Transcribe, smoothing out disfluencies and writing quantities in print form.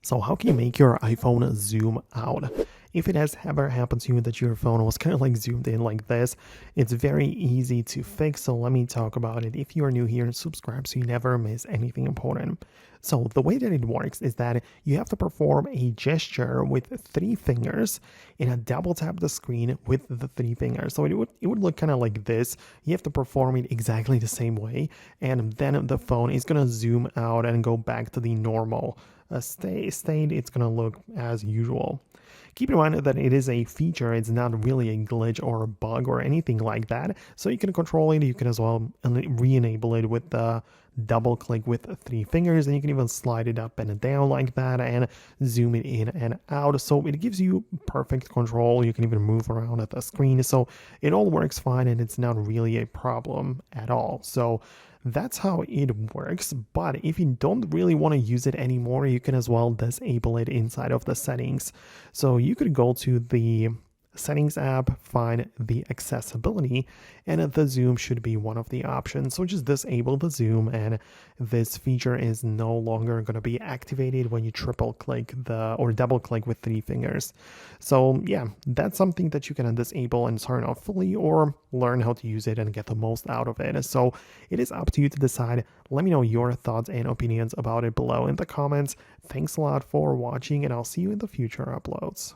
So how can you make your iPhone zoom out? If it has ever happened to you that your phone was kind of like zoomed in like this, it's very easy to fix. So let me talk about it. If you are new here, subscribe so you never miss anything important. So the way that it works is that you have to perform a gesture with three fingers and a double tap the screen with the three fingers. So it would look kind of like this. You have to perform it exactly the same way, and then the phone is gonna zoom out and go back to the normal state. It's gonna look as usual. Keep in mind that it is a feature, it's not really a glitch or a bug or anything like that. So you can control it, you can as well re-enable it with the double click with three fingers, and you can even slide it up and down like that and zoom it in and out. So it gives you perfect control. You can even move around at the screen. So it all works fine and it's not really a problem at all. So that's how it works. But if you don't really want to use it anymore, you can as well disable it inside of the settings. So you could go to the settings app, find the accessibility, and the zoom should be one of the options. So just disable the zoom, and this feature is no longer going to be activated when you triple click or double click with three fingers. So yeah, that's something that you can disable and turn off fully, or learn how to use it and get the most out of it. So it is up to you to decide. Let me know your thoughts and opinions about it below in the comments. Thanks a lot for watching, and I'll see you in the future uploads.